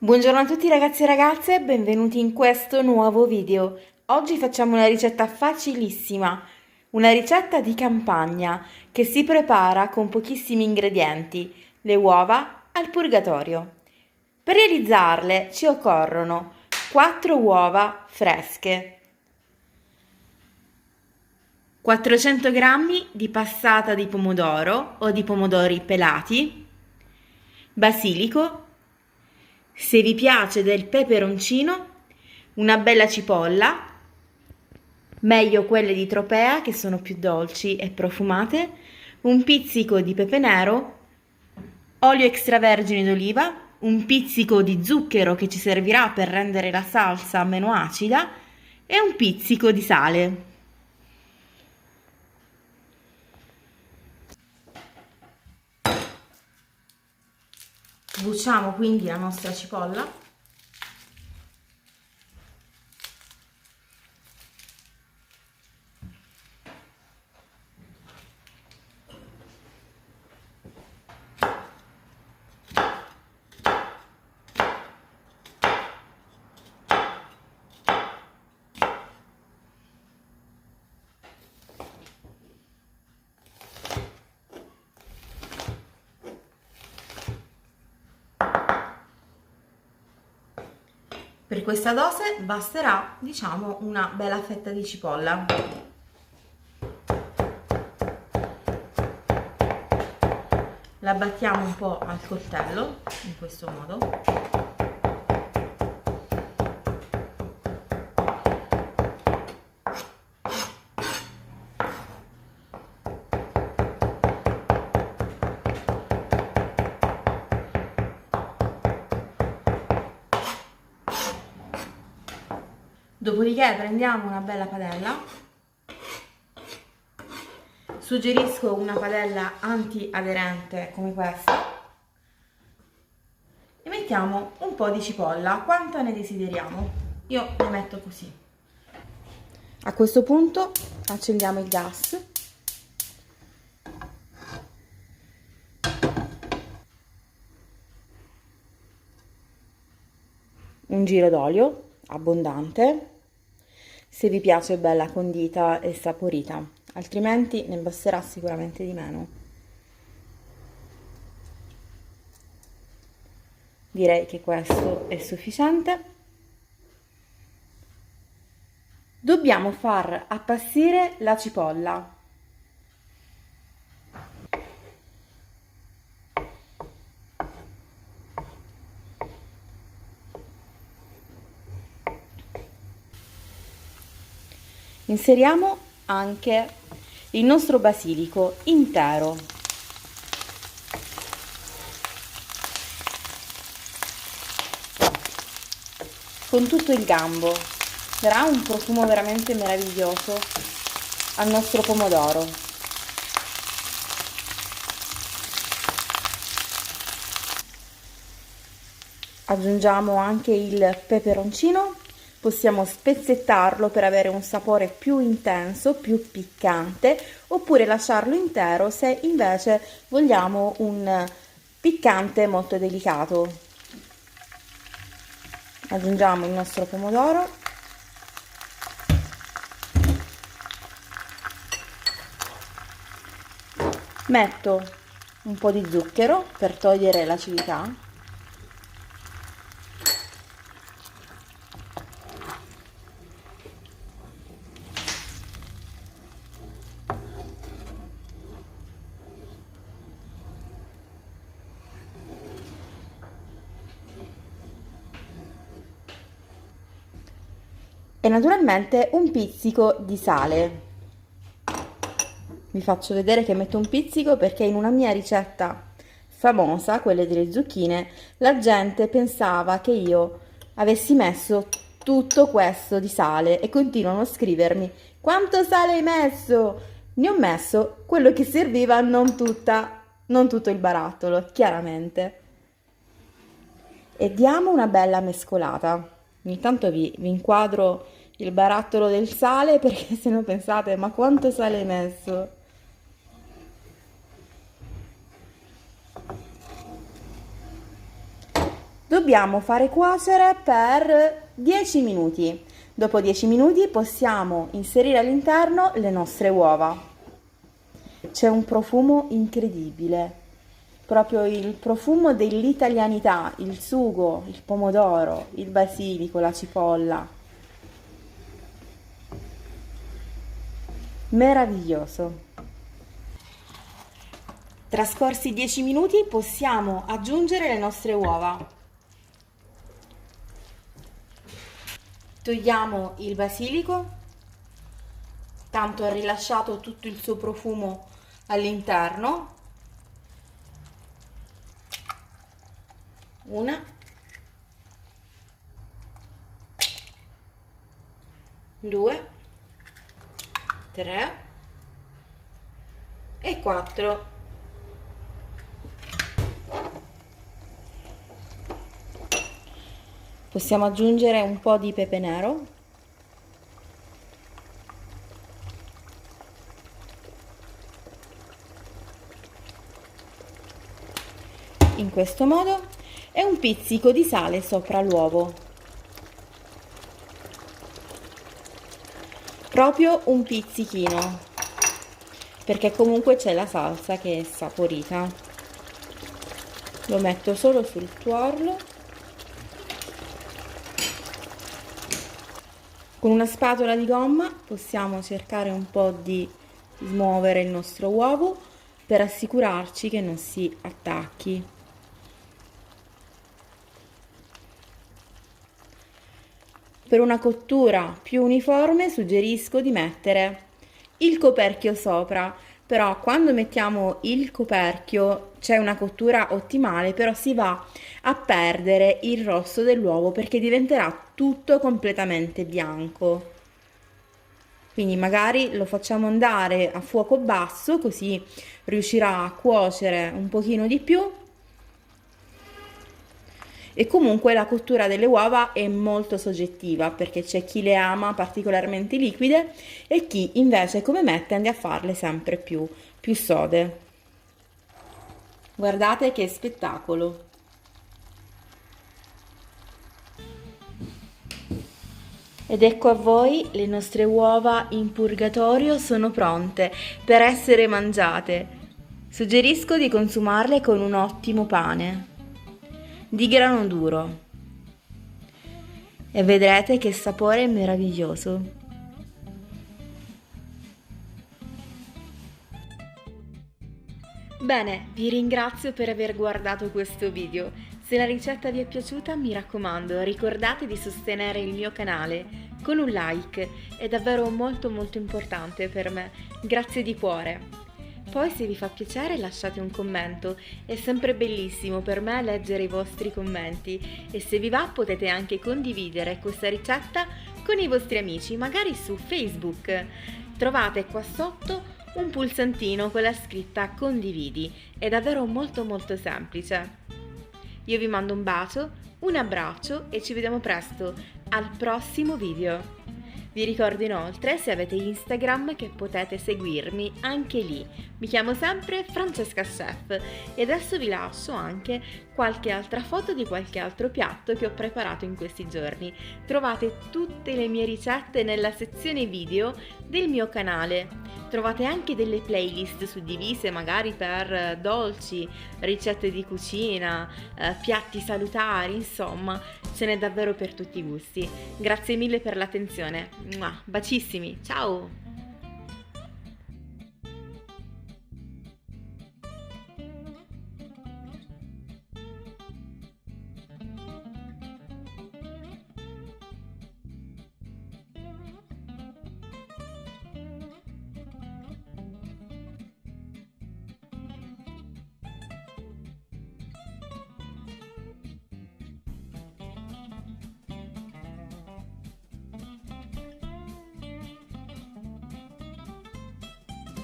Buongiorno a tutti ragazzi e ragazze, benvenuti in questo nuovo video. Oggi facciamo una ricetta facilissima, una ricetta di campagna che si prepara con pochissimi ingredienti, le uova al purgatorio. Per realizzarle ci occorrono 4 uova fresche, 400 g di passata di pomodoro o di pomodori pelati, basilico, se vi piace del peperoncino, una bella cipolla, meglio quelle di Tropea che sono più dolci e profumate, un pizzico di pepe nero, olio extravergine d'oliva, un pizzico di zucchero che ci servirà per rendere la salsa meno acida e un pizzico di sale. Sbucciamo quindi la nostra cipolla. Per questa dose basterà, diciamo, una bella fetta di cipolla. La battiamo un po' al coltello, in questo modo. Dopodiché prendiamo una bella padella, suggerisco una padella antiaderente come questa, e mettiamo un po' di cipolla, quanta ne desideriamo. Io ne metto così. A questo punto accendiamo il gas. Un giro d'olio abbondante, se vi piace bella condita e saporita, altrimenti ne basterà sicuramente di meno. Direi che questo è sufficiente. Dobbiamo far appassire la cipolla. Inseriamo anche il nostro basilico intero. Con tutto il gambo. Darà un profumo veramente meraviglioso al nostro pomodoro. Aggiungiamo anche il peperoncino. Possiamo spezzettarlo per avere un sapore più intenso, più piccante, oppure lasciarlo intero se invece vogliamo un piccante molto delicato. Aggiungiamo il nostro pomodoro. Metto un po' di zucchero per togliere l'acidità. E naturalmente un pizzico di sale. Vi faccio vedere che metto un pizzico perché in una mia ricetta famosa, quelle delle zucchine, la gente pensava che io avessi messo tutto questo di sale e continuano a scrivermi: quanto sale hai messo? Ne ho messo quello che serviva, non tutto il barattolo, chiaramente. E diamo una bella mescolata. Ogni tanto vi inquadro il barattolo del sale perché se no pensate: ma quanto sale hai messo? Dobbiamo fare cuocere per 10 minuti. Dopo 10 minuti possiamo inserire all'interno le nostre uova. C'è un profumo incredibile, proprio il profumo dell'italianità, il sugo, il pomodoro, il basilico, la cipolla. Meraviglioso. Trascorsi 10 minuti possiamo aggiungere le nostre uova. Togliamo il basilico, tanto ha rilasciato tutto il suo profumo all'interno. Una, due, tre e quattro. Possiamo aggiungere un po' di pepe nero. In questo modo, e un pizzico di sale sopra l'uovo. Proprio un pizzichino, perché comunque c'è la salsa che è saporita. Lo metto solo sul tuorlo. Con una spatola di gomma possiamo cercare un po' di smuovere il nostro uovo per assicurarci che non si attacchi. Per una cottura più uniforme suggerisco di mettere il coperchio sopra, però quando mettiamo il coperchio c'è una cottura ottimale, però si va a perdere il rosso dell'uovo perché diventerà tutto completamente bianco. Quindi magari lo facciamo andare a fuoco basso, così riuscirà a cuocere un pochino di più. E comunque la cottura delle uova è molto soggettiva, perché c'è chi le ama particolarmente liquide e chi invece come me tende a farle sempre più sode. Guardate che spettacolo! Ed ecco a voi, le nostre uova in purgatorio sono pronte per essere mangiate. Suggerisco di consumarle con un ottimo pane di grano duro e vedrete che sapore meraviglioso. Bene, vi ringrazio per aver guardato questo video. Se la ricetta vi è piaciuta, mi raccomando, ricordate di sostenere il mio canale con un like, è davvero molto importante per me. Grazie di cuore. Poi se vi fa piacere lasciate un commento, è sempre bellissimo per me leggere i vostri commenti e se vi va potete anche condividere questa ricetta con i vostri amici, magari su Facebook. Trovate qua sotto un pulsantino con la scritta condividi, è davvero molto semplice. Io vi mando un bacio, un abbraccio e ci vediamo presto al prossimo video. Vi ricordo inoltre, se avete Instagram, che potete seguirmi anche lì. Mi chiamo sempre Francesca Chef e adesso vi lascio anche qualche altra foto di qualche altro piatto che ho preparato in questi giorni. Trovate tutte le mie ricette nella sezione video del mio canale. Trovate anche delle playlist suddivise magari per dolci, ricette di cucina, piatti salutari, insomma, ce n'è davvero per tutti i gusti. Grazie mille per l'attenzione. Bacissimi, ciao!